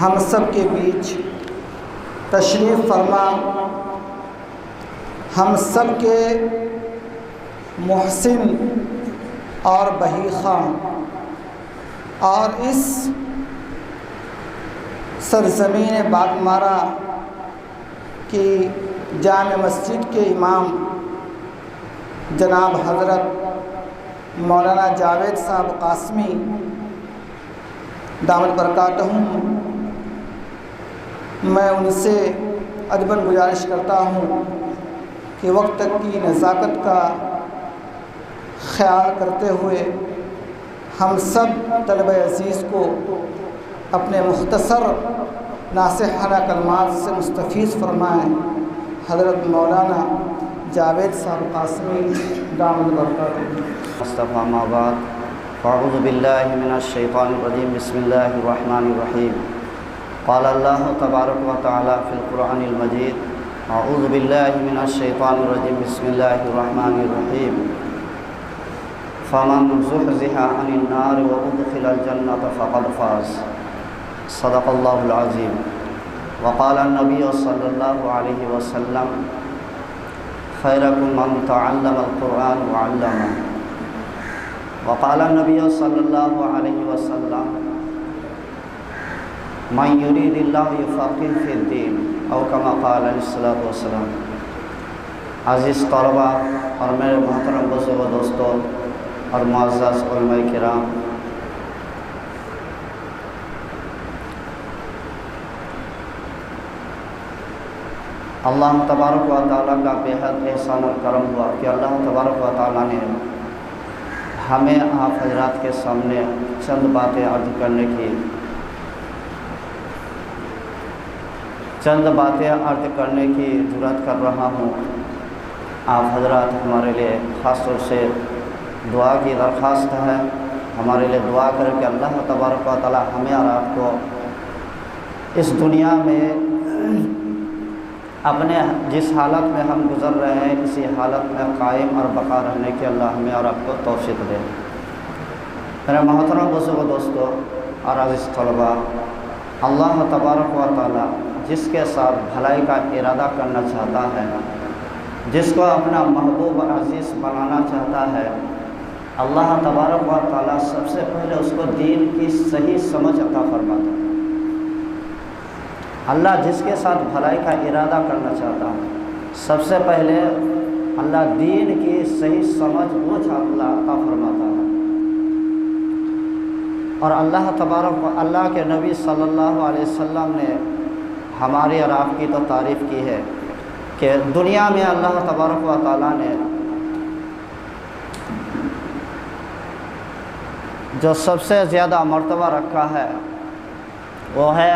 ہم سب کے بیچ تشریف فرما، ہم سب کے محسن اور بہی خواہ اور اس سرزمین باگمارا کی جامع مسجد کے امام جناب حضرت مولانا جاوید صاحب قاسمی دامت برکاتہم، میں ان سے ادباً گزارش کرتا ہوں کہ وقت کی نزاکت کا خیال کرتے ہوئے ہم سب طلبہ عزیز کو اپنے مختصر ناصحانہ کلمات سے مستفیض فرمائیں۔ حضرت مولانا جاوید صاحب قاسمی دامت برکاتہم۔ مصطفیٰ ما بعد، فاعوذ باللہ من الشیطان الرجیم، بسم اللہ الرحمن الرحیم۔ قال اللہ تبارک و تعالی فی القرآن المجید، اعوذ باللہ من الشیطان الرجیم، بسم اللہ الرحمن الرحیم۔ فمن زحزح عن النار وادخل الجنة فقد فاز، صدق اللہ العظیم۔ وقال النبی صلی اللہ علیہ وسلم، خیرکم من تعلم القرآن وعلمہ۔ وقال النبی صلی اللہ علیہ وسلم، من یرید اللہ یفقہ فی الدین، او کما قال علیہ الصلوۃ والسلام۔ عزیز طلبہ اور میرے محترم بزرگ و دوستوں اور معزز علماء کرام، اللہ تبارک و تعالیٰ کا بے حد احسان اور کرم ہوا کہ اللہ تبارک و تعالیٰ نے ہمیں آپ حضرات کے سامنے چند باتیں عرض کرنے کی جرات کر رہا ہوں۔ آپ حضرات ہمارے لیے خاص طور سے دعا کی درخواست ہے، ہمارے لیے دعا کریں کہ اللہ تبارک و تعالیٰ ہمیں اور آپ کو اس دنیا میں اپنے جس حالت میں ہم گزر رہے ہیں اسی حالت میں قائم اور بقا رہنے کی اللہ ہمیں اور آپ کو توفیق دے۔ میرے محترم بزرگ و دوستوں اور عزیز طلباء، اللہ تبارک و تعالیٰ جس کے ساتھ بھلائی کا ارادہ کرنا چاہتا ہے، جس کو اپنا محبوب اور عزیز بنانا چاہتا ہے، اللہ تبارک و تعالیٰ سب سے پہلے اس کو دین کی صحیح سمجھ عطا فرماتا ہے۔ اللہ جس کے ساتھ بھلائی کا ارادہ کرنا چاہتا ہے، سب سے پہلے اللہ دین کی صحیح سمجھ بوجھ اللہ عطا فرماتا ہے۔ اور اللہ تبارک و اللہ کے نبی صلی اللہ علیہ وسلم نے ہماری اور آپ کی تو تعریف کی ہے کہ دنیا میں اللہ تبارک و تعالیٰ نے جو سب سے زیادہ مرتبہ رکھا ہے وہ ہے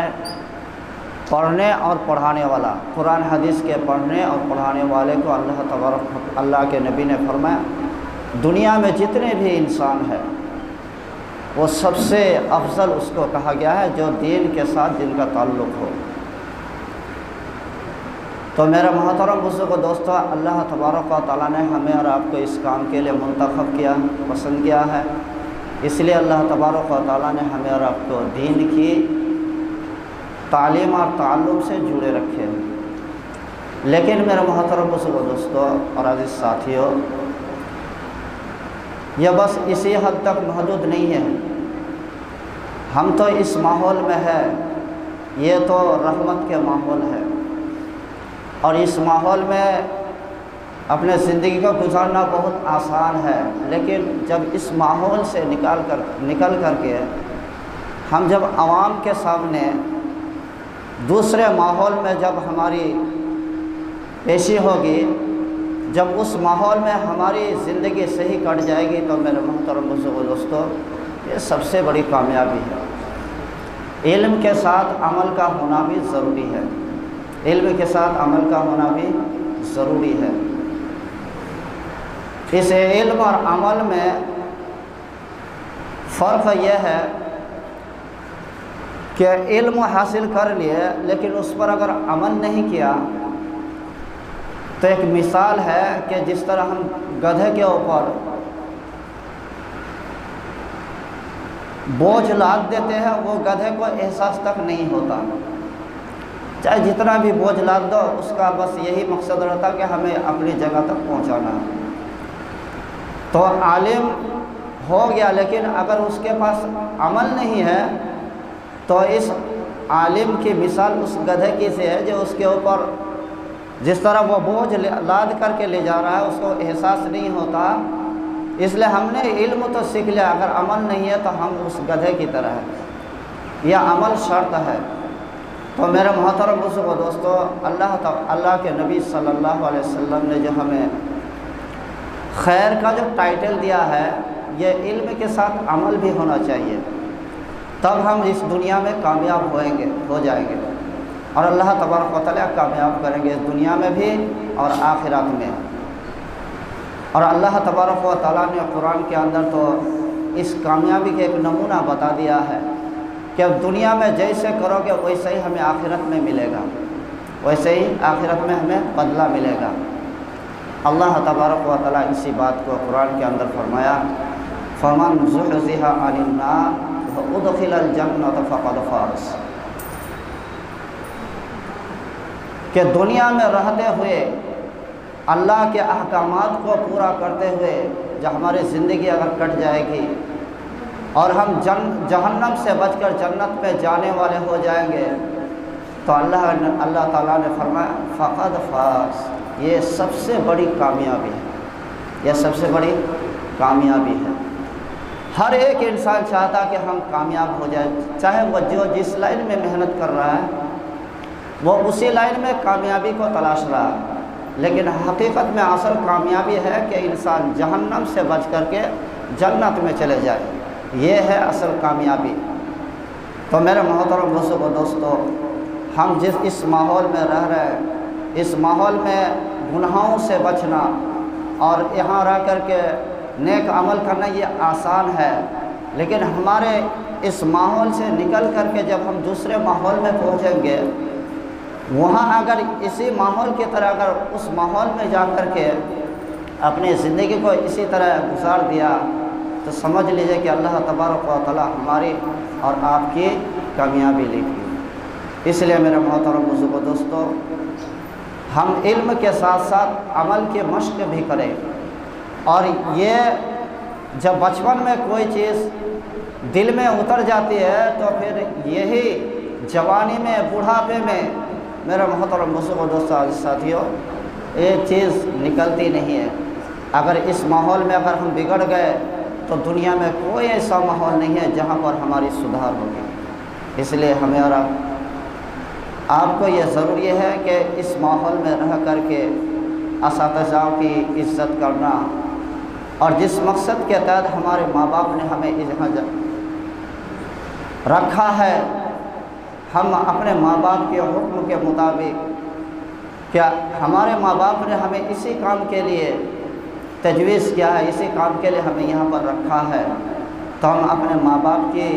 پڑھنے اور پڑھانے والا۔ قرآن حدیث کے پڑھنے اور پڑھانے والے کو اللہ کے نبی نے فرمایا دنیا میں جتنے بھی انسان ہیں وہ سب سے افضل اس کو کہا گیا ہے جو دین کے ساتھ جن کا تعلق ہو۔ تو میرے محترم بزرگ و دوستو، اللہ تبارک و تعالیٰ نے ہمیں اور آپ کو اس کام کے لیے منتخب کیا، پسند کیا ہے، اس لیے اللہ تبارک و تعالیٰ نے ہمیں اور آپ کو دین کی تعلیم اور تعلم سے جڑے رکھے ہیں۔ لیکن میرے محترم بزرگ و دوستو اور عزیز ساتھیوں، یہ بس اسی حد تک محدود نہیں ہے۔ ہم تو اس ماحول میں ہے، یہ تو رحمت کے ماحول ہے، اور اس ماحول میں اپنے زندگی کو گزارنا بہت آسان ہے۔ لیکن جب اس ماحول سے نکل کر کے ہم جب عوام کے سامنے دوسرے ماحول میں جب ہماری پیشی ہوگی، جب اس ماحول میں ہماری زندگی صحیح کٹ جائے گی، تو میرے محترم بزرگ و دوستو یہ سب سے بڑی کامیابی ہے۔ علم کے ساتھ عمل کا ہونا بھی ضروری ہے، علم کے ساتھ عمل کا ہونا بھی ضروری ہے۔ اس علم اور عمل میں فرق یہ ہے کہ علم حاصل کر لیے لیکن اس پر اگر عمل نہیں کیا تو ایک مثال ہے کہ جس طرح ہم گدھے کے اوپر بوجھ لاد دیتے ہیں وہ گدھے کو احساس تک نہیں ہوتا، چاہے جتنا بھی بوجھ لاد دو اس کا بس یہی مقصد رہتا کہ ہمیں اپنی جگہ تک پہنچانا ہے۔ تو عالم ہو گیا لیکن اگر اس کے پاس عمل نہیں ہے تو اس عالم کی مثال اس گدھے کی سے ہے جو اس کے اوپر جس طرح وہ بوجھ لاد کر کے لے جا رہا ہے اس کو احساس نہیں ہوتا۔ اس لیے ہم نے علم تو سیکھ لیا، اگر عمل نہیں ہے تو ہم اس گدھے کی طرح ہے، یہ عمل شرط ہے۔ تو میرے محترم بزرگوں دوستو، اللہ کے نبی صلی اللہ علیہ وسلم نے جو ہمیں خیر کا جو ٹائٹل دیا ہے، یہ علم کے ساتھ عمل بھی ہونا چاہیے، تب ہم اس دنیا میں کامیاب ہو جائیں گے، اور اللہ تبارک و تعالیٰ کامیاب کریں گے اس دنیا میں بھی اور آخرت میں۔ اور اللہ تبارک و تعالیٰ نے قرآن کے اندر تو اس کامیابی کے ایک نمونہ بتا دیا ہے کہ دنیا میں جیسے کرو گے ویسے ہی ہمیں آخرت میں ملے گا، ویسے ہی آخرت میں ہمیں بدلہ ملے گا۔ اللہ تبارک و تعالیٰ اسی بات کو قرآن کے اندر فرمایا، فَمَنْ زُحْزِحَ عَنِ النَّارِ وَأُدْخِلَ الْجَنَّةَ فَقَدْ فَازَ، کہ دنیا میں رہتے ہوئے اللہ کے احکامات کو پورا کرتے ہوئے جو ہماری زندگی اگر کٹ جائے گی اور ہم جہنم سے بچ کر جنت میں جانے والے ہو جائیں گے تو اللہ تعالیٰ نے فرمایا فقد فاز، یہ سب سے بڑی کامیابی ہے، یہ سب سے بڑی کامیابی ہے۔ ہر ایک انسان چاہتا کہ ہم کامیاب ہو جائیں، چاہے وہ جس لائن میں محنت کر رہا ہے وہ اسی لائن میں کامیابی کو تلاش رہا ہے، لیکن حقیقت میں اصل کامیابی ہے کہ انسان جہنم سے بچ کر کے جنت میں چلے جائے، یہ ہے اصل کامیابی۔ تو میرے محترم بزرگوں دوستو، ہم اس ماحول میں رہ رہے ہیں، اس ماحول میں گناہوں سے بچنا اور یہاں رہ کر کے نیک عمل کرنا یہ آسان ہے، لیکن ہمارے اس ماحول سے نکل کر کے جب ہم دوسرے ماحول میں پہنچیں گے، وہاں اگر اسی ماحول کی طرح اگر اس ماحول میں جا کر کے اپنی زندگی کو اسی طرح گزار دیا تو سمجھ لیجئے کہ اللہ تبارک و تعالیٰ ہماری اور آپ کی کامیابی لکھی۔ اس لیے میرے محترم بزرگوں دوستو، ہم علم کے ساتھ ساتھ عمل کی مشق بھی کریں، اور یہ جب بچپن میں کوئی چیز دل میں اتر جاتی ہے تو پھر یہی جوانی میں بڑھاپے میں میرے محترم بزرگوں دوستو ساتھیوں یہ چیز نکلتی نہیں ہے۔ اگر اس ماحول میں اگر ہم بگڑ گئے تو دنیا میں کوئی ایسا ماحول نہیں ہے جہاں پر ہماری سدھار ہوگی۔ اس لیے ہمیں اور آپ کو یہ ضروری ہے کہ اس ماحول میں رہ کر کے اساتذہ کی عزت کرنا، اور جس مقصد کے تحت ہمارے ماں باپ نے ہمیں یہاں رکھا ہے، ہم اپنے ماں باپ کے حکم کے مطابق، کیا ہمارے ماں باپ نے ہمیں اسی کام کے لیے تجویز کیا ہے، اسی کام کے لیے ہمیں یہاں پر رکھا ہے، تو ہم اپنے ماں باپ کی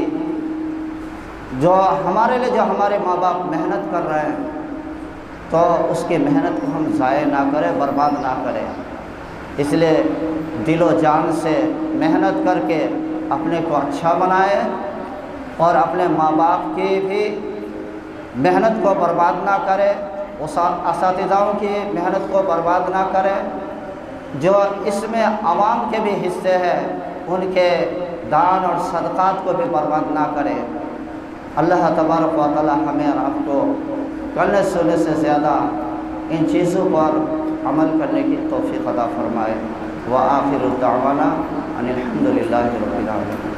ہمارے لیے جو ہمارے ماں باپ محنت کر رہے ہیں تو اس کی محنت کو ہم ضائع نہ کریں، برباد نہ کریں۔ اس لیے دل و جان سے محنت کر کے اپنے کو اچھا بنائے اور اپنے ماں باپ کی بھی محنت کو برباد نہ کرے، اساتذاؤں کی محنت کو برباد نہ کرے، جو اس میں عوام کے بھی حصے ہیں ان کے دان اور صدقات کو بھی برباد نہ کرے۔ اللہ تبارک و تعالی ہمیں اور آپ کو کرنے سننے سے زیادہ ان چیزوں پر عمل کرنے کی توفیق عطا فرمائے۔ وآخر دعوانا ان الحمد للہ رب العالمین۔